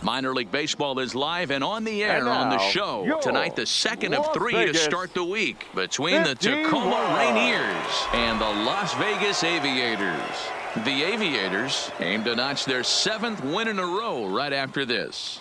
Minor League Baseball is live and on the air on the show. Tonight, the second of three to start the week between the Tacoma Rainiers and the Las Vegas Aviators. The Aviators aim to notch their 7th win in a row right after this.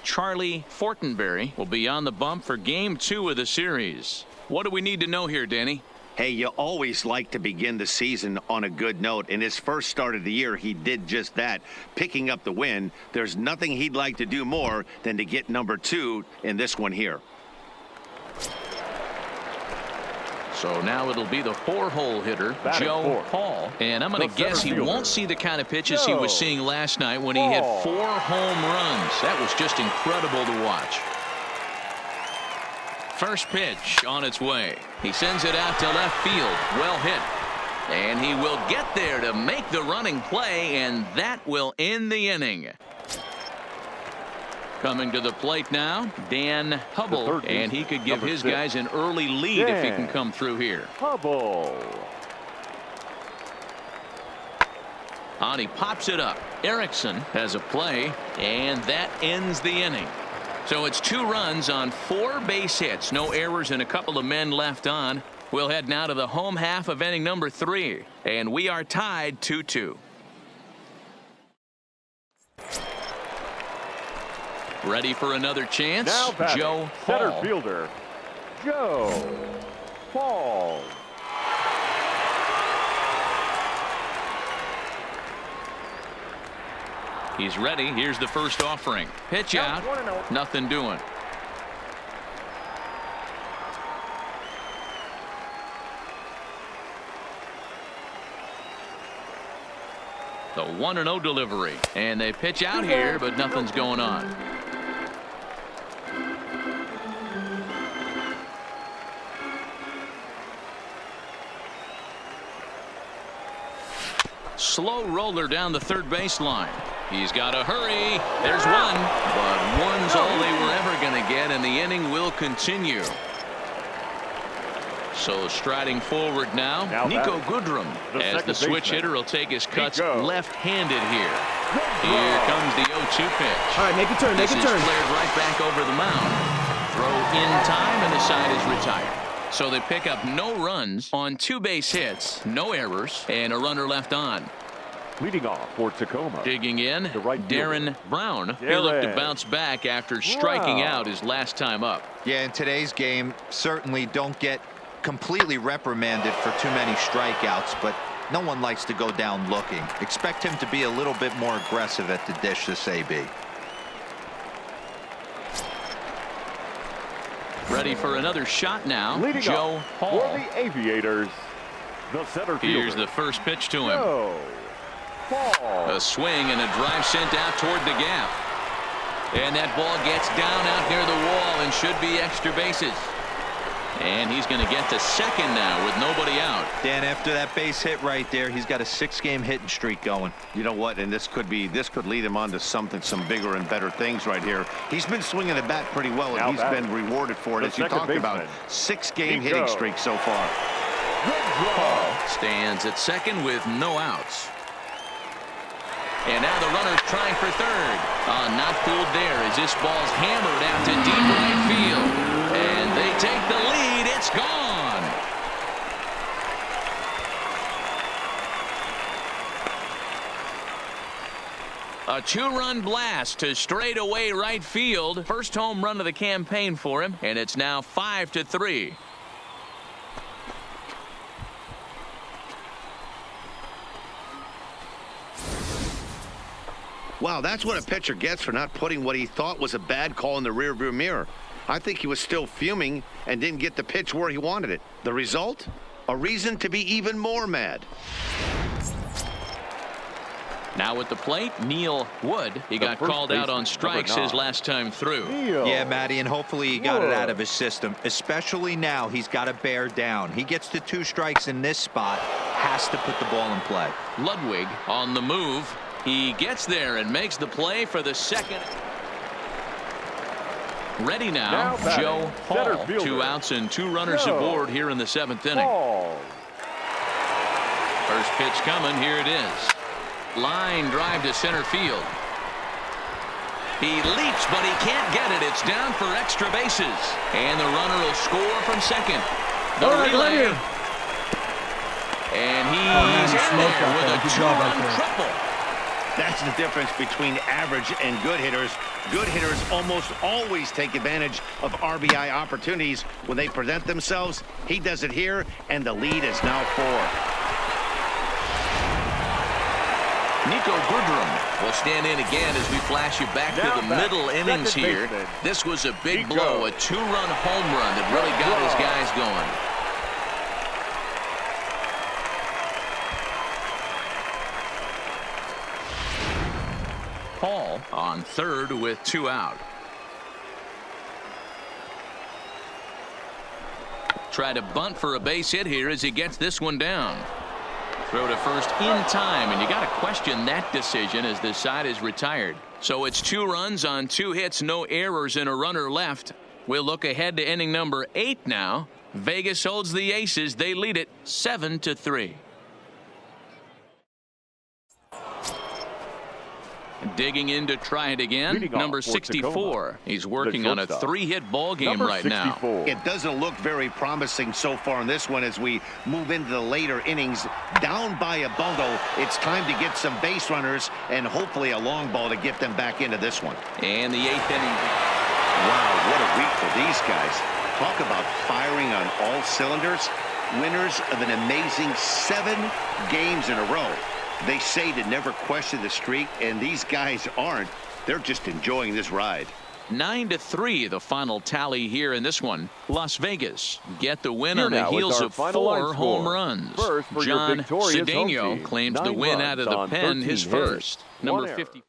Charlie Fortenberry will be on the bump for Game 2 of the series. What do we need to know here, Danny? Hey, you always like to begin the season on a good note. In his first start of the year, he did just that, picking up the win. There's nothing he'd like to do more than to get number 2 in this one here. So now it'll be the 4-hole hitter, Joe Paul. And I'm going to guess he won't see the kind of pitches he was seeing last night when he hit 4 home runs. That was just incredible to watch. First pitch on its way. He sends it out to left field. Well hit. And he will get there to make the running play, and that will end the inning. Coming to the plate now, Dan Hubble, and he could give his guys an early lead if he can come through here. Hubble. On he pops it up. Erickson has a play, and that ends the inning. So it's 2 runs on 4 base hits. No errors and a couple of men left on. We'll head now to the home half of inning number 3, and we are tied 2-2. Ready for another chance? Now batting, Joe center Paul. fielder, Joe Paul. He's ready. Here's the first offering. Pitch out. Nothing doing. The 1-0 delivery. And they pitch out here, but nothing's going on. Slow roller down the third baseline. He's got to hurry. There's one, but one's all they were ever going to get, and the inning will continue. So striding forward now Nico Goodrum, as the switch hitter will take his cuts left-handed here. Here comes the 0-2 pitch. All right, make a turn, make a turn. This is flared right back over the mound. Throw in time, and the side is retired. So they pick up no runs on 2 base hits, no errors, and a runner left on. Leading off for Tacoma. Digging in, Darren Brown. He'll look to bounce back after striking out his last time up. Yeah, in today's game, certainly don't get completely reprimanded for too many strikeouts, but no one likes to go down looking. Expect him to be a little bit more aggressive at the dish this AB. Ready for another shot now. Leading Joe Paul. For the Aviators, the center fielder. Here's the first pitch to him. Joe Paul. A swing and a drive sent out toward the gap. And that ball gets down out near the wall and should be extra bases. And he's going to get to second now with nobody out. Dan, after that base hit right there, he's got a 6-game hitting streak going. You know what? And this could lead him on to some bigger and better things right here. He's been swinging the bat pretty well, and he's been rewarded for it, as you talked about. 6-game hitting streak so far. Paul stands at second with no outs. And now the runner's trying for third. Not fooled there as this ball's hammered out to deep right field. And they take the lead. It's gone. A 2-run blast to straightaway right field. First home run of the campaign for him, and it's now 5-3. Wow, that's what a pitcher gets for not putting what he thought was a bad call in the rearview mirror. I think he was still fuming and didn't get the pitch where he wanted it. The result? A reason to be even more mad. Now at the plate, Neil Wood. He got called out on strikes his last time through. Yeah, Matty, and hopefully he got it out of his system. Especially now, he's got to bear down. He gets to 2 strikes in this spot, has to put the ball in play. Ludwig on the move. He gets there and makes the play for the second. Ready now Joe Paul. 2 outs and 2 runners aboard here in the 7th inning. First pitch coming. Here it is. Line drive to center field. He leaps, but he can't get it. It's down for extra bases. And the runner will score from second. The relay. And he's in there with a two-run triple. That's the difference between average and good hitters. Good hitters almost always take advantage of RBI opportunities when they present themselves. He does it here, and the lead is now 4. Nico Goodrum will stand in again as we flash you back to the middle innings here. This was a big blow, a two-run home run that really got his guys going. Paul on third with 2 out. Try to bunt for a base hit here as he gets this one down. Throw to first in time, and you got to question that decision as this side is retired. So it's 2 runs on 2 hits, no errors, and a runner left. We'll look ahead to inning number 8 now. Vegas holds the Aces. They lead it 7-3. Digging in to try it again. Number 64. He's working on a 3-hit ball game right now. It doesn't look very promising so far in this one as we move into the later innings. Down by a bundle, it's time to get some base runners and hopefully a long ball to get them back into this one. And the 8th inning. Wow, what a week for these guys. Talk about firing on all cylinders. Winners of an amazing 7 games in a row. They say to never question the streak, and these guys aren't. They're just enjoying this ride. 9-3 the final tally here in this one. Las Vegas get the win on the heels of 4 home runs. John Cedeno claims the win out of the pen, his first. Number 54.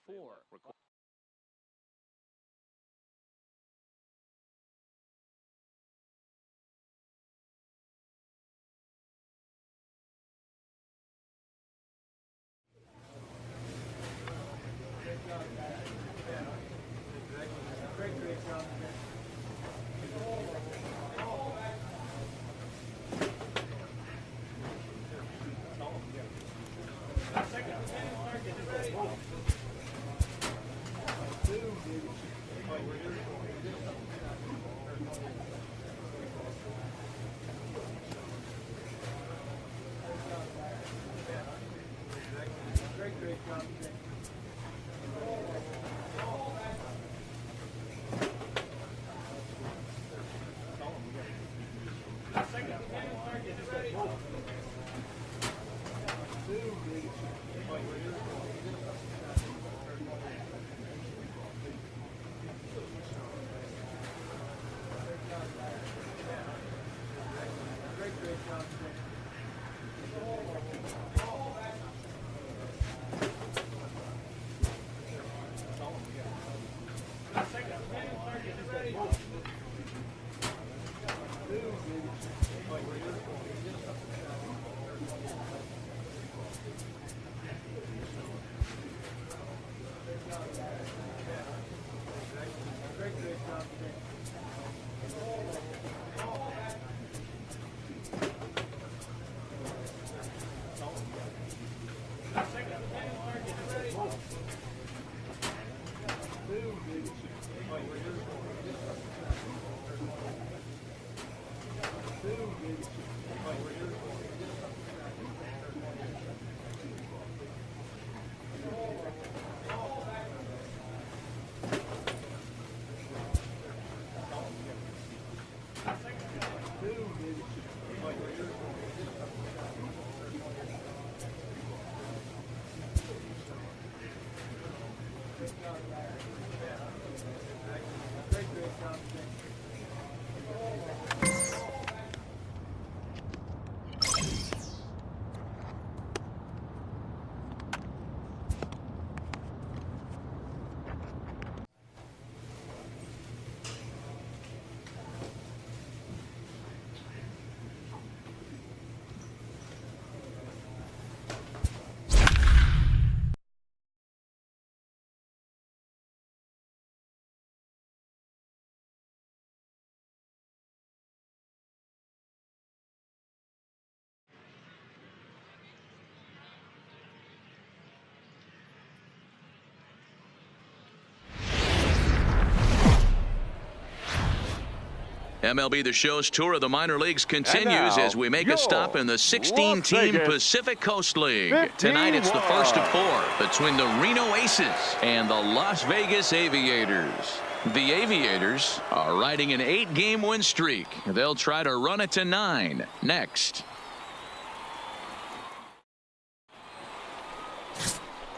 MLB The Show's tour of the minor leagues continues as we make a stop in the 16-team Pacific Coast League. Tonight it's the first of 4 between the Reno Aces and the Las Vegas Aviators. The Aviators are riding an 8-game win streak. They'll try to run it to 9 next.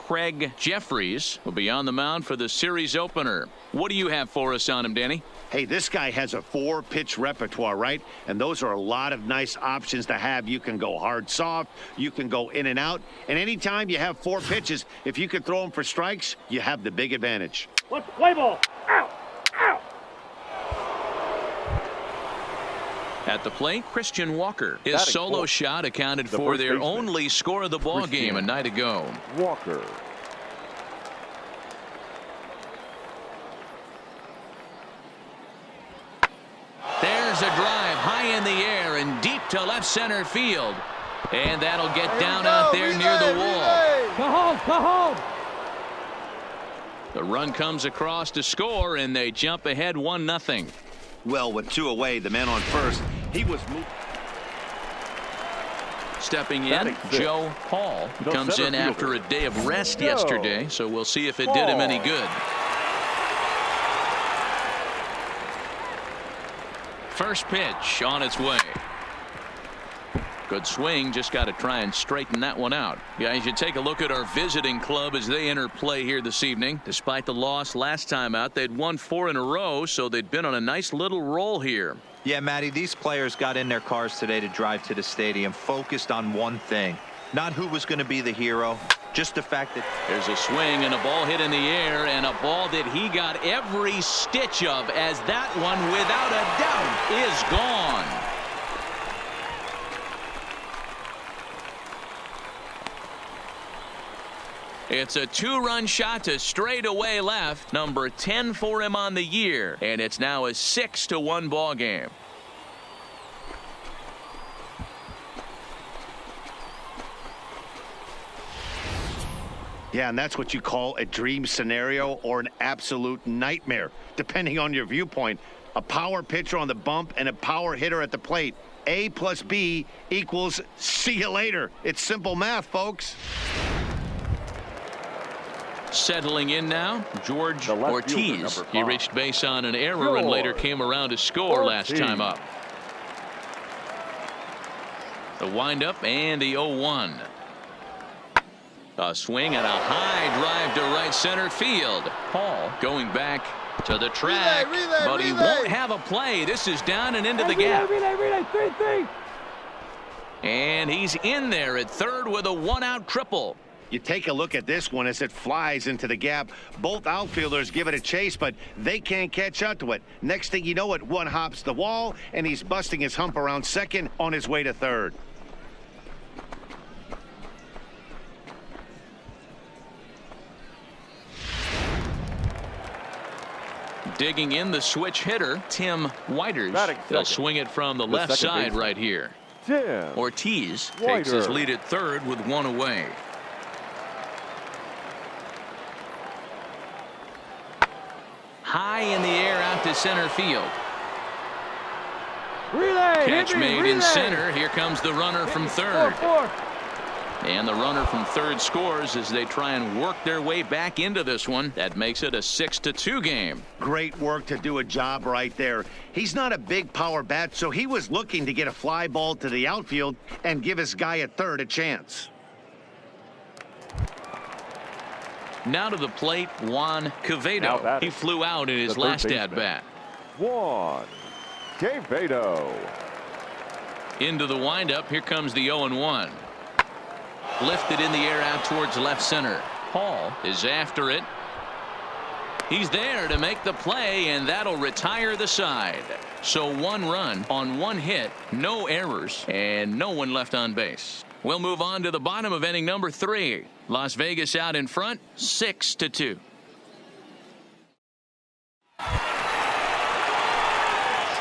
Craig Jeffries will be on the mound for the series opener. What do you have for us on him, Danny? Hey, this guy has a 4-pitch repertoire, right? And those are a lot of nice options to have. You can go hard, soft. You can go in and out. And anytime you have 4 pitches, if you can throw them for strikes, you have the big advantage. Let's play ball. Out. Out. At the plate, Christian Walker. His solo shot accounted for their only score of the ball game a night ago. Walker. There's a drive high in the air and deep to left center field. And that'll get down out there near the wall. Go home. Go home. The run comes across to score, and they jump ahead 1-0. Well, with 2 away, the man on first, he was moved. Stepping in, Joe Paul comes in after a day of rest yesterday, so we'll see if it did him any good. First pitch on its way. Good swing, just got to try and straighten that one out. Guys, you take a look at our visiting club as they enter play here this evening. Despite the loss last time out, they'd won 4 in a row, so they'd been on a nice little roll here. Yeah, Matty, these players got in their cars today to drive to the stadium, focused on one thing. Not who was going to be the hero, just the fact that... There's a swing and a ball hit in the air, and a ball that he got every stitch of, as that one, without a doubt, is gone. It's a 2-run shot to straightaway left, number 10 for him on the year, and it's now a 6-1 ball game. Yeah, and that's what you call a dream scenario or an absolute nightmare, depending on your viewpoint. A power pitcher on the bump and a power hitter at the plate. A plus B equals see you later. It's simple math, folks. Settling in now, George Ortiz. He reached base on an error and later came around to score last time up. The windup and the 0-1. A swing and a high drive to right center field. Paul going back to the track, but he won't have a play. This is down and into the gap. Relay, 3-3. And he's in there at third with a 1-out triple. You take a look at this one as it flies into the gap. Both outfielders give it a chase, but they can't catch up to it. Next thing you know it, one hops the wall, and he's busting his hump around second on his way to third. Digging in the switch hitter, Tim Whiters. They'll swing it from the left side right here. Ortiz takes his lead at third with 1 away. High in the air out to center field. Relay. Catch made in center. Here comes the runner from third. 4-4. And the runner from third scores as they try and work their way back into this one. That makes it a 6-2 game. Great work to do a job right there. He's not a big power bat, so he was looking to get a fly ball to the outfield and give his guy at third a chance. Now to the plate, Juan Quevedo. He flew out in his last at-bat. Juan Quevedo. Into the windup. Here comes the 0-1. Lifted in the air out towards left center. Paul is after it. He's there to make the play, and that'll retire the side. So 1 run on 1 hit, no errors, and no one left on base. We'll move on to the bottom of inning number 3. Las Vegas out in front, 6-2.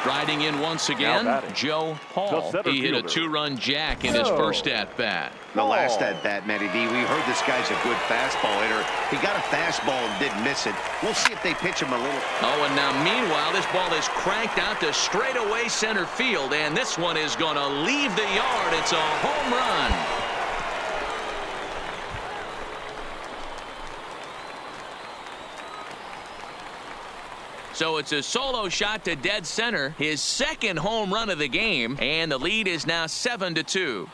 Striding in once again, Joe Paul. He hit a two-run jack in his first at-bat. The last at-bat, Matty D, we heard this guy's a good fastball hitter. He got a fastball and didn't miss it. We'll see if they pitch him a little. Oh, and now meanwhile, this ball is cranked out to straightaway center field, and this one is going to leave the yard. It's a home run. So it's a solo shot to dead center, his second home run of the game, and the lead is now 7-2.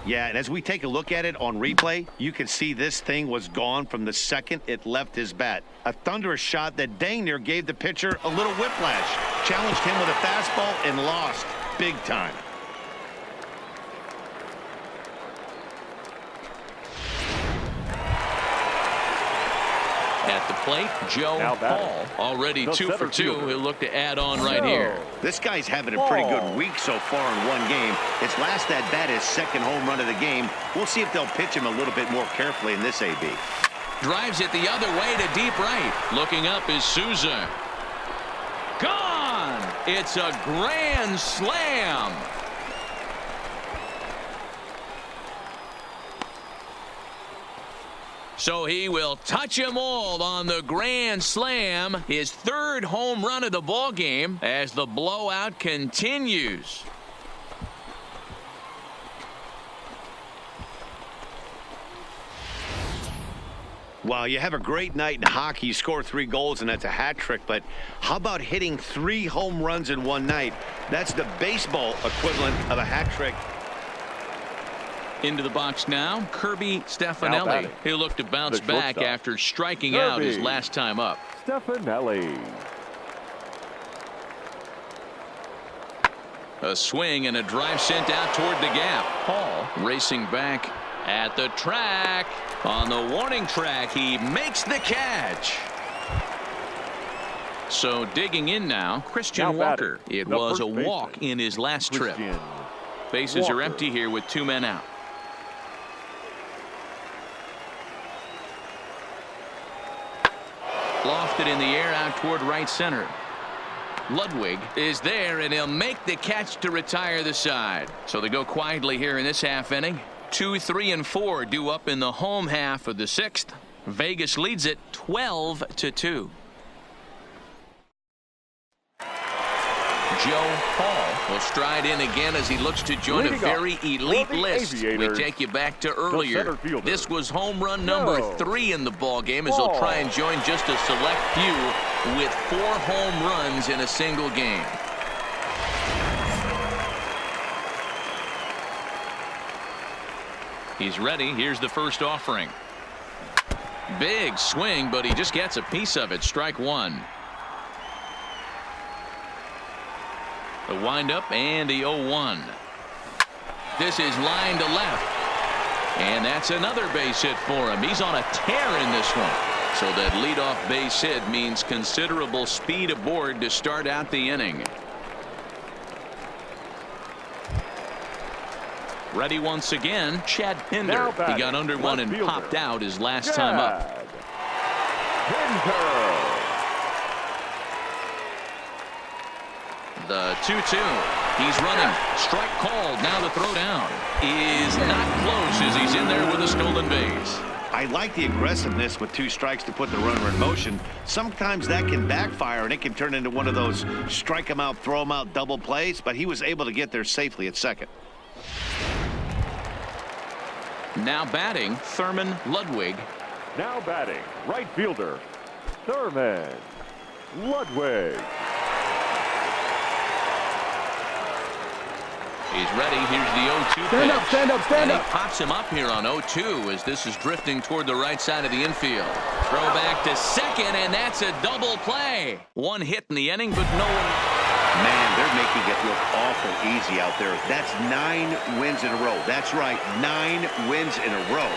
Yeah, and as we take a look at it on replay, you can see this thing was gone from the second it left his bat. A thunderous shot that dang near gave the pitcher a little whiplash. Challenged him with a fastball and lost big time. At the plate, Joe Paul, already 2 for 2. He'll look to add on right here. This guy's having a pretty good week so far in one game. His last at-bat is second home run of the game. We'll see if they'll pitch him a little bit more carefully in this AB. Drives it the other way to deep right. Looking up is Souza. Gone! It's a grand slam. So he will touch them all on the grand slam, his third home run of the ball game as the blowout continues. Well, you have a great night in hockey. You score 3 goals, and that's a hat trick. But how about hitting 3 home runs in one night? That's the baseball equivalent of a hat trick. Into the box now, Kirby Stefanelli. He'll look to bounce back after striking out his last time up. Stefanelli. A swing and a drive sent out toward the gap. Paul racing back at the track. On the warning track, he makes the catch. So digging in now, Christian Walker. It was a walk in his last trip. Bases are empty here with 2 men out. Lofted in the air out toward right center. Ludwig is there, and he'll make the catch to retire the side. So they go quietly here in this half inning. 2, 3, and 4 due up in the home half of the 6th. Vegas leads it 12-2. Joe Paul will stride in again as he looks to join a very elite list. We take you back to earlier. This was home run number 3 in the ball game as they'll try and join just a select few with 4 home runs in a single game. He's ready. Here's the first offering. Big swing, but he just gets a piece of it. Strike 1. The windup and the 0-1. This is line to left. And that's another base hit for him. He's on a tear in this one. So that leadoff base hit means considerable speed aboard to start out the inning. Ready once again, Chad Pinder. He got under one and popped out his last time up. The 2-2. He's running. Strike called. Now the throw down is not close as he's in there with a stolen base. I like the aggressiveness with 2 strikes to put the runner in motion. Sometimes that can backfire, and it can turn into one of those strike him out, throw him out double plays, but he was able to get there safely at second. Now batting, Thurman Ludwig. Now batting, right fielder, Thurman Ludwig. He's ready. Here's the 0-2 pitch. Stand up, stand up, stand up. up. He pops him up here on 0-2 as this is drifting toward the right side of the infield. Throw back to second, and that's a double play. 1 hit in the inning, but no one. Man, they're making it look awful easy out there. That's 9 wins in a row. That's right, 9 wins in a row.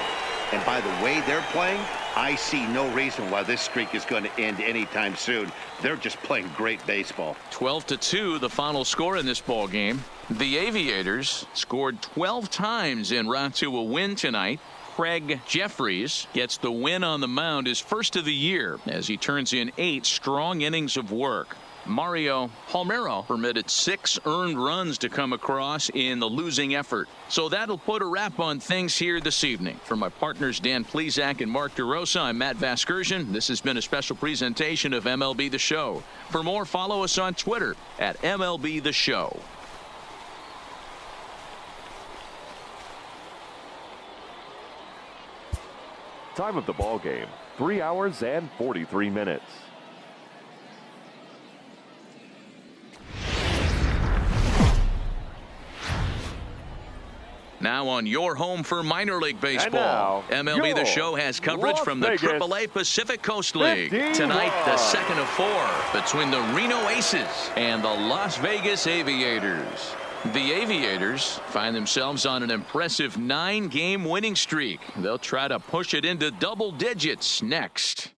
And by the way they're playing, I see no reason why this streak is going to end anytime soon. They're just playing great baseball. 12-2, the final score in this ball game. The Aviators scored 12 times en route to a win tonight. Craig Jeffries gets the win on the mound, his first of the year, as he turns in 8 strong innings of work. Mario Palmeiro permitted 6 earned runs to come across in the losing effort. So that'll put a wrap on things here this evening. For my partners Dan Plesac and Mark DeRosa, I'm Matt Vasgersian. This has been a special presentation of MLB The Show. For more, follow us on Twitter at MLB The Show. Time of the ball game, 3 hours and 43 minutes. Now on your home for minor league baseball. MLB The Show has coverage from the AAA Pacific Coast League. Tonight, the second of 4 between the Reno Aces and the Las Vegas Aviators. The Aviators find themselves on an impressive 9-game winning streak. They'll try to push it into double digits next.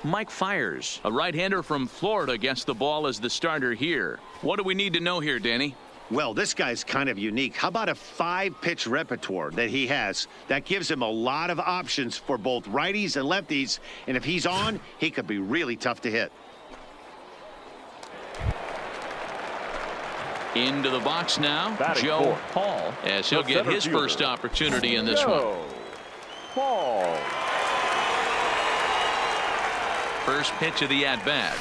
Mike Fiers, a right-hander from Florida, gets the ball as the starter here. What do we need to know here, Danny? Well, this guy's kind of unique. How about a 5-pitch repertoire that he has? That gives him a lot of options for both righties and lefties. And if he's on, he could be really tough to hit. Into the box now, Batting Joe fourth. Hall, as he'll get his first opportunity in this one. Hall. First pitch of the at-bat.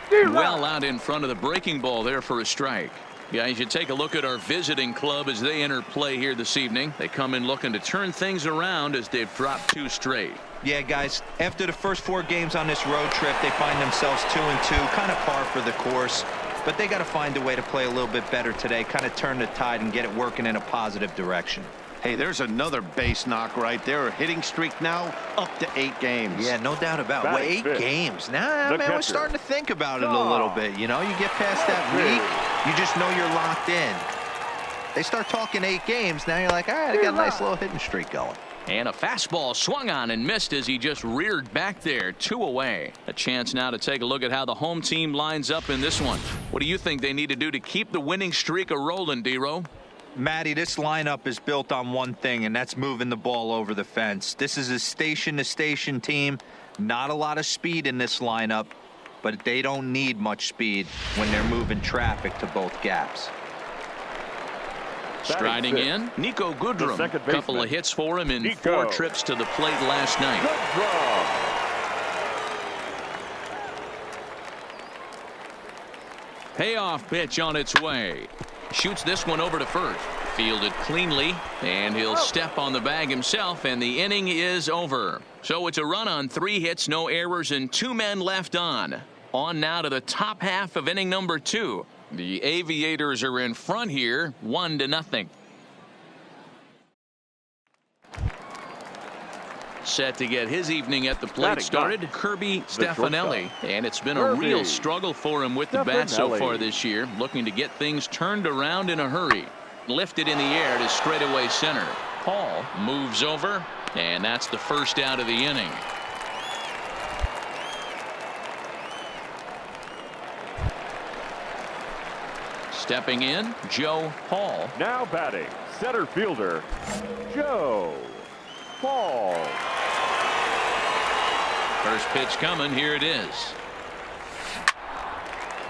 Well out in front of the breaking ball there for a strike. Guys, you take a look at our visiting club as they enter play here this evening. They come in looking to turn things around as they've dropped 2 straight. Yeah, guys, after the first 4 games on this road trip, they find themselves 2-2, kind of par for the course. But they got to find a way to play a little bit better today, kind of turn the tide and get it working in a positive direction. Hey, there's another base knock right there. A hitting streak now up to 8 games. Yeah, no doubt about it. Well, 8 games. Now, The man, we're catcher. starting to think about it a little bit. You know, you get past that week, you just know you're locked in. They start talking 8 games. Now you're like, all right, I got a nice little hitting streak going. And a fastball swung on and missed as he just reared back there. 2 away. A chance now to take a look at how the home team lines up in this one. What do you think they need to do to keep the winning streak a-rolling, D-Row? Matty, this lineup is built on one thing, and that's moving the ball over the fence. This is a station-to-station team. Not a lot of speed in this lineup, but they don't need much speed when they're moving traffic to both gaps. Striding in, Nico Goodrum. second baseman. Couple of hits for him in Nico. 4 trips to the plate last night. Good draw. Payoff pitch on its way. Shoots this one over to first. Fielded cleanly, and he'll step on the bag himself, and the inning is over. So it's a run on 3 hits, no errors, and 2 men left on. On now to the top half of inning number 2. The Aviators are in front here, 1-0. Set to get his evening at the plate Batting started, ninth. Kirby The Stefanelli. shortstop. And it's been a Kirby real struggle for him with the bat so Stefanelli. far this year, looking to get things turned around in a hurry. Lifted in the air to straightaway center. Hall moves over, and that's the first out of the inning. Stepping in, Joe Hall. Now batting, center fielder, Joe Hall. First pitch coming, here it is.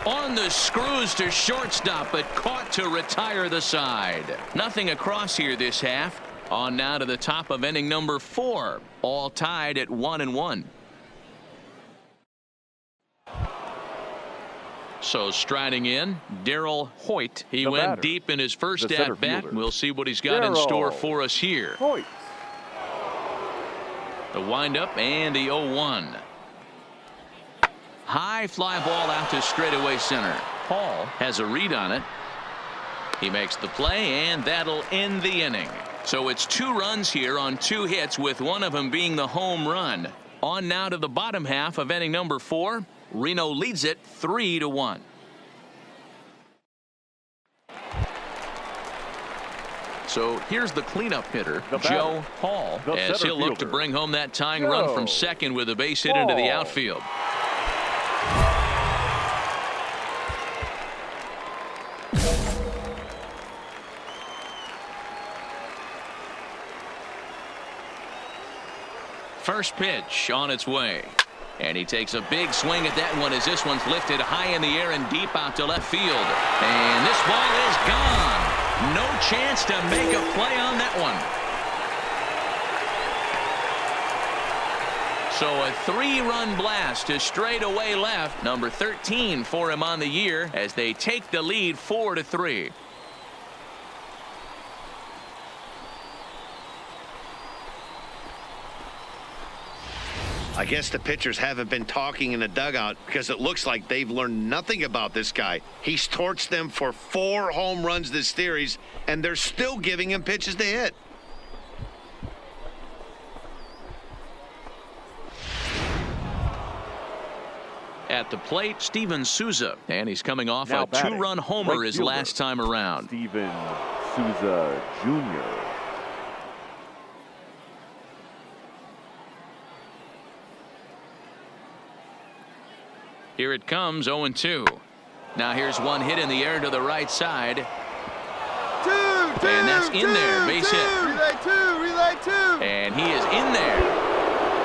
On the screws to shortstop, but caught to retire the side. Nothing across here this half. On now to the top of inning number 4. All tied at 1-1. So striding in, Darrell Hoyt. He The went batter, deep in his first the center at-bat. fielder. We'll see what he's got in Darrell store for us here. Hoyt. The windup and the 0-1. High fly ball out to straightaway center. Hall has a read on it. He makes the play, and that'll end the inning. So it's 2 runs here on 2 hits, with one of them being the home run. On now to the bottom half of inning number 4. Reno leads it 3-1. So here's the cleanup hitter, The batter, Joe Hall, the as center he'll look to fielder, bring home that tying run from Joe second with a base hit into the Hall. outfield. First pitch on its way. And he takes a big swing at that one as this one's lifted high in the air and deep out to left field. And this ball is gone. No chance to make a play on that one. So a 3-run blast to straightaway left. Number 13 for him on the year as they take the lead 4-3. I guess the pitchers haven't been talking in the dugout because it looks like they've learned nothing about this guy. He's torched them for 4 home runs this series, and they're still giving him pitches to hit. At the plate, Steven Souza, and he's coming off Now a batting, 2-run homer right his fielder, last time around. Steven Souza Jr. Here it comes, 0-2. Now here's one hit in the air to the right side. And that's in there, base hit. Relay two. And he is in there.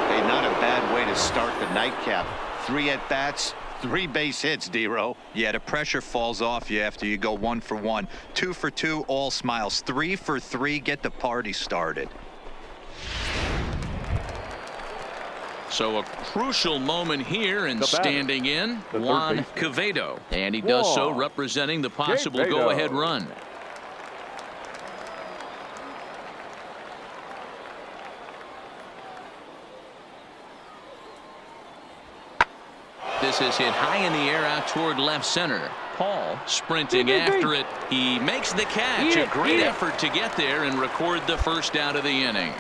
Hey, not a bad way to start the nightcap. 3 at-bats, 3 base hits, D-Row. Yeah, the pressure falls off you after you go 1 for 1. 2 for 2, all smiles. 3 for 3, get the party started. So a crucial moment here, and The batter, standing in, the third Juan baseman. Quevedo. And he does so Juan representing the possible Quevedo. go-ahead run. This is hit high in the air out toward left center. Paul sprinting after it. He makes the catch. A great effort to get there and record the first out of the inning.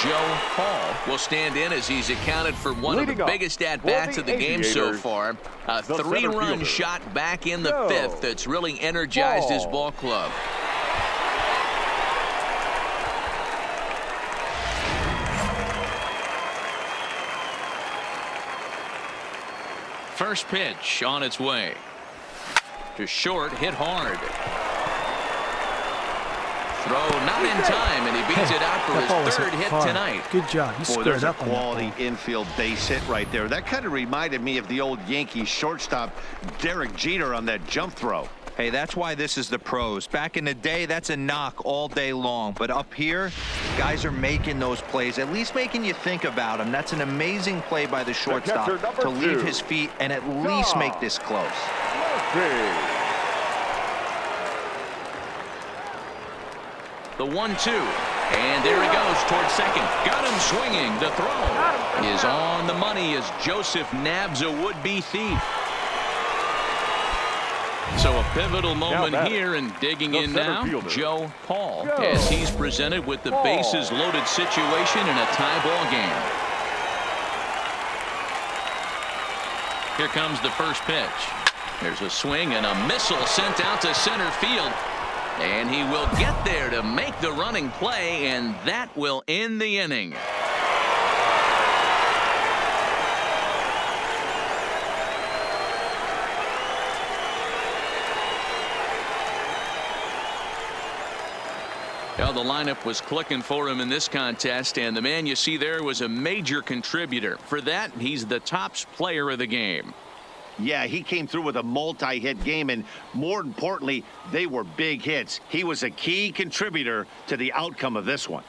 Joe Paul will stand in as he's accounted for one of the biggest at-bats of the game so far. A 3-run shot back in the 5th that's really energized his ball club. First pitch on its way. To short, hit hard. Throw not in time, and he beats it out for his 3rd hit tonight. Good job. He Boy, squared there's a up on that quality ball. infield base hit right there. That kind of reminded me of the old Yankee shortstop Derek Jeter on that jump throw. Hey, that's why this is the pros. Back in the day, that's a knock all day long. But up here, guys are making those plays, at least making you think about them. That's an amazing play by the shortstop number to leave 2. his feet and at least make this close. The 1-2. And there he goes towards second. Got him swinging. The throw is on the money as Joseph nabs a would-be thief. So a pivotal moment here, and digging in now, Joe Paul, as he's presented with the bases loaded situation in a tie ball game. Here comes the first pitch. There's a swing and a missile sent out to center field. And he will get there to make the running play, and that will end the inning. Well, the lineup was clicking for him in this contest, and the man you see there was a major contributor. For that, he's the top player of the game. Yeah, he came through with a multi-hit game, and more importantly, they were big hits. He was a key contributor to the outcome of this one.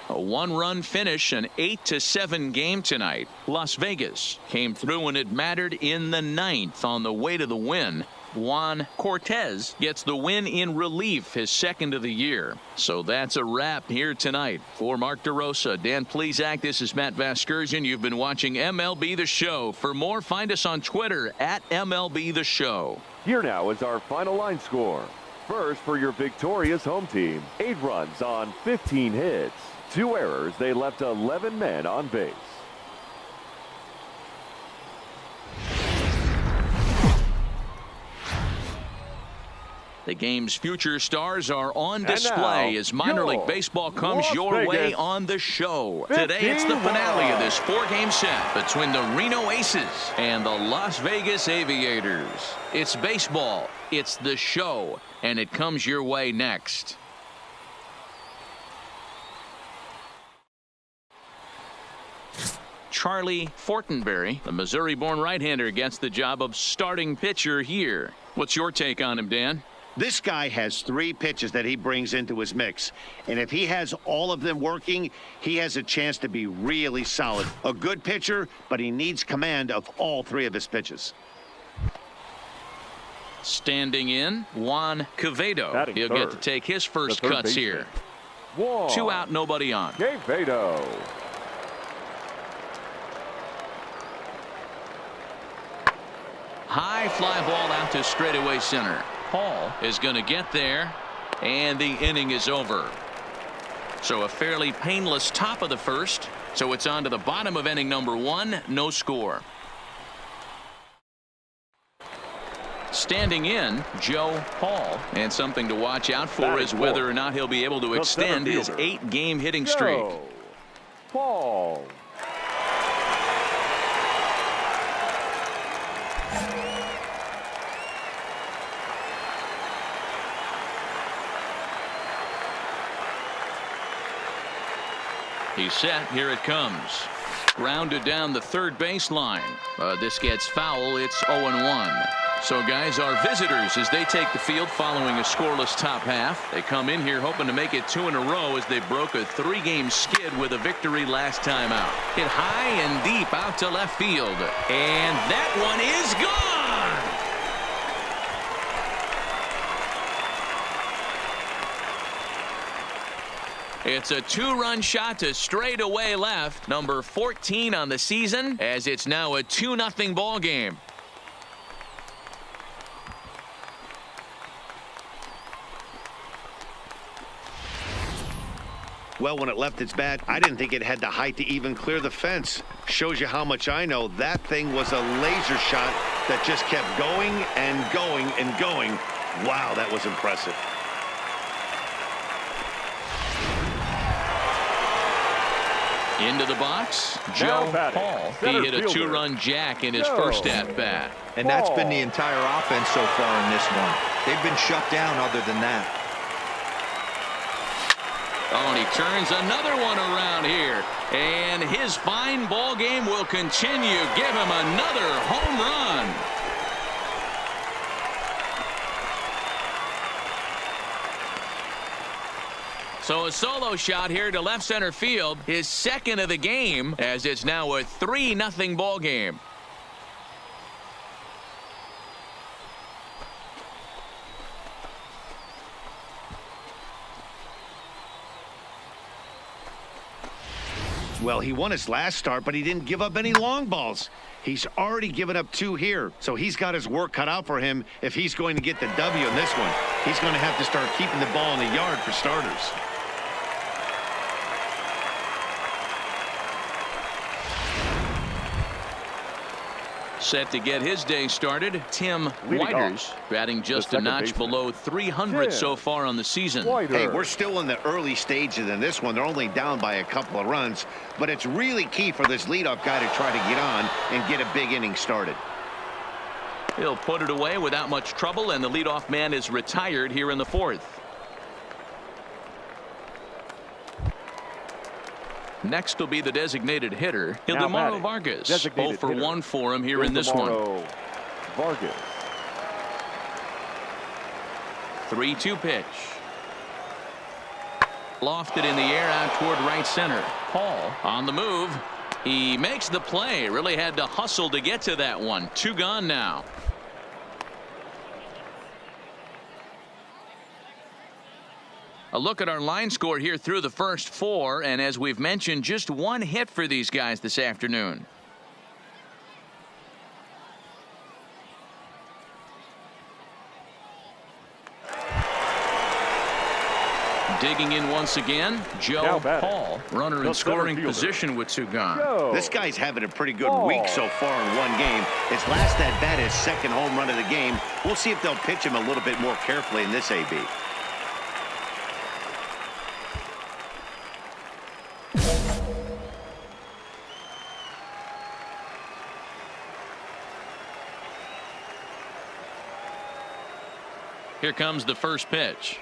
A 1-run finish, an 8-7 game tonight. Las Vegas came through when it mattered in the 9th on the way to the win. Juan Cortez gets the win in relief, his 2nd of the year. So that's a wrap here tonight. For Mark DeRosa, Dan Plesac, this is Matt Vasgersian. You've been watching MLB The Show. For more, find us on Twitter at MLB The Show. Here now is our final line score. First, for your victorious home team, 8 runs on 15 hits. 2 errors. They left 11 men on base. The game's future stars are on display now, as minor league baseball comes Las your way Vegas on the show. Today it's the finale of this 4-game set between the Reno Aces and the Las Vegas Aviators. It's baseball, it's the show, and it comes your way next. Charlie Fortenberry, the Missouri-born right-hander, gets the job of starting pitcher here. What's your take on him, Dan? This guy has 3 pitches that he brings into his mix, and if he has all of them working, he has a chance to be really solid. A good pitcher, but he needs command of all 3 of his pitches. Standing in, Juan Quevedo. Batting He'll third. get to take his first The third cuts baseman. here. 2 out, nobody on. Quevedo. High fly ball out to straightaway center. Paul is going to get there, and the inning is over. So a fairly painless top of the first. So it's on to the bottom of inning number 1. No score. Standing in, Joe Paul. And something to watch out for Batting is whether fourth. or not he'll be able to The extend center his fielder. 8-game hitting streak. Joe Paul. He's set. Here it comes. Grounded down the third baseline. This gets foul. It's 0-1. So, guys, our visitors, as they take the field following a scoreless top half, they come in here hoping to make it 2 in a row as they broke a 3-game skid with a victory last time out. Hit high and deep out to left field. And that one is gone. It's a 2-run shot to straightaway left. Number 14 on the season, as it's now a 2-0 ball game. Well, when it left its bat, I didn't think it had the height to even clear the fence. Shows you how much I know. That thing was a laser shot that just kept going and going and going. Wow, that was impressive. Into the box, Joe batting, Paul. He center hit a fielder, 2-run jack in his Joe first at-bat. And that's been Paul. the entire offense so far in this one. They've been shut down other than that. Oh, and he turns another one around here. And his fine ball game will continue. Give him another home run. So a solo shot here to left center field, his second of the game, as it's now a 3-0 ball game. Well, he won his last start, but he didn't give up any long balls. He's already given up 2 here, so he's got his work cut out for him if he's going to get the W in this one. He's going to have to start keeping the ball in the yard for starters. Set to get his day started, Tim Leading Whiters, off, batting just a second notch baseman, below 300 Tim so far on the season. Whiter. Hey, we're still in the early stages in this one. They're only down by a couple of runs, but it's really key for this leadoff guy to try to get on and get a big inning started. He'll put it away without much trouble, and the leadoff man is retired here in the 4th. Next will be the designated hitter, Now Ildemaro batting, Vargas. designated 0 for hitter, 1 for him here in this one. Ildemaro Vargas. 3-2 pitch. Lofted in the air out toward right center. Paul on the move. He makes the play. Really had to hustle to get to that one. 2 gone now. A look at our line score here through the first 4, and as we've mentioned, just 1 hit for these guys this afternoon. Digging in once again, Joe Paul, runner in the scoring center fielder, position with 2 gone. Joe This guy's having a pretty good Paul. week so far in one game. His last at-bat, his second home run of the game. We'll see if they'll pitch him a little bit more carefully in this AB. Here comes the first pitch.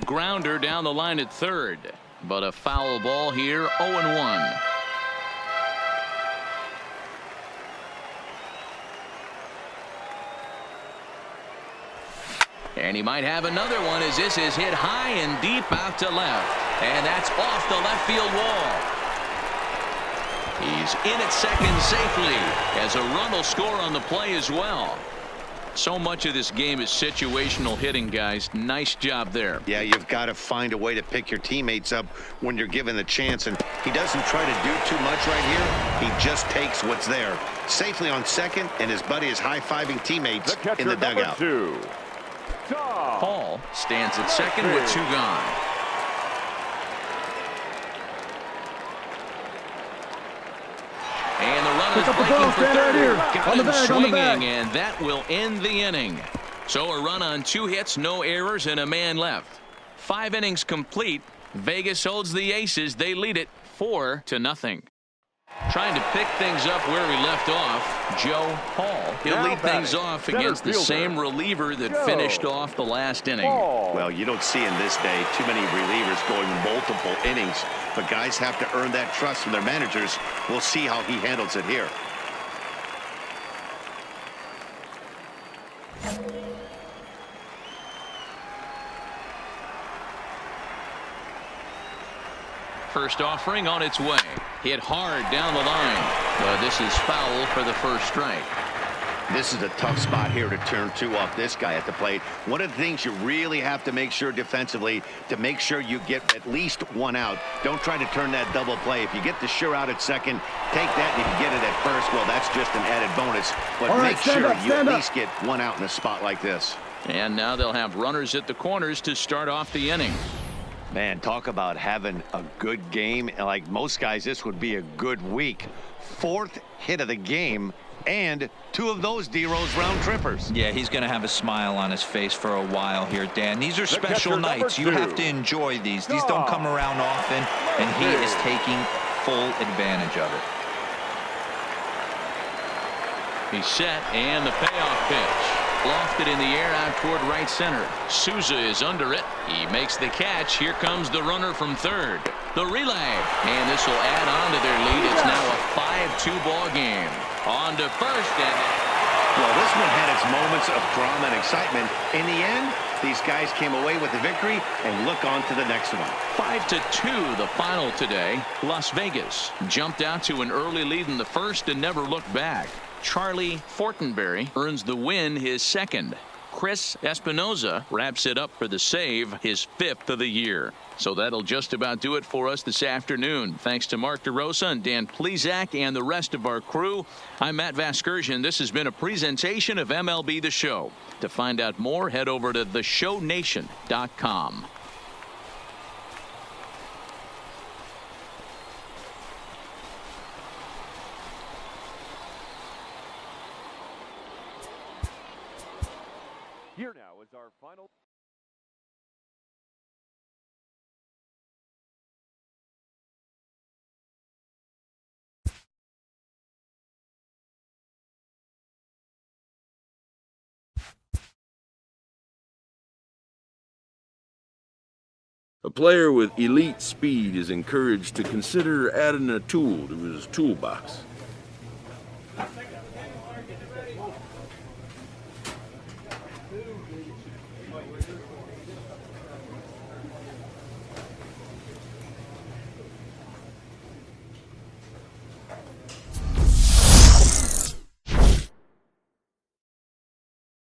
Grounder down the line at third, but a foul ball here. 0-1. And he might have another one as this is hit high and deep out to left. And that's off the left field wall. He's in at second safely as a run will score on the play as well. So much of this game is situational hitting, guys. Nice job there. Yeah, you've got to find a way to pick your teammates up when you're given the chance, and he doesn't try to do too much right here. He just takes what's there. Safely on second, and his buddy is high-fiving teammates in the dugout. Paul stands at second with 2 gone. And the runner's breaking for third. Got him swinging, and that will end the inning. So a run on 2 hits, no errors, and a man left. 5 innings complete. Vegas holds the Aces. They lead it 4-0. Trying to pick things up where we left off, Joe Hall. He'll lead things off against the same reliever that finished off the last inning. Well, you don't see in this day too many relievers going multiple innings, but guys have to earn that trust from their managers. We'll see how he handles it here. First offering on its way. Hit hard down the line. But this is foul for the first strike. This is a tough spot here to turn 2 off this guy at the plate. One of the things you really have to make sure defensively to make sure you get at least 1 out. Don't try to turn that double play. If you get the sure out at second, take that, and if you get it at first, well, that's just an added bonus. But All right, make sure you at stand up. least get 1 out in a spot like this. And now they'll have runners at the corners to start off the inning. Man, talk about having a good game. Like most guys, this would be a good week. 4th hit of the game, and 2 of those D-Rose round trippers. Yeah, he's going to have a smile on his face for a while here, Dan. These are special nights. You have to enjoy these. These don't come around often, and he is taking full advantage of it. He's set, and the payoff pitch. Lofted in the air out toward right center. Souza is under it. He makes the catch. Here comes the runner from third. The relay. And this will add on to their lead. It's now a 5-2 ball game. On to first. And well, this one had its moments of drama and excitement. In the end, these guys came away with the victory and look on to the next one. 5-2 the final today. Las Vegas jumped out to an early lead in the first and never looked back. Charlie Fortenberry earns the win, his 2nd. Chris Espinoza wraps it up for the save, his 5th of the year. So that'll just about do it for us this afternoon. Thanks to Mark DeRosa and Dan Plesac and the rest of our crew. I'm Matt Vasgersian. This has been a presentation of MLB The Show. To find out more, head over to theshownation.com. Here now is our final. A player with elite speed is encouraged to consider adding a tool to his toolbox.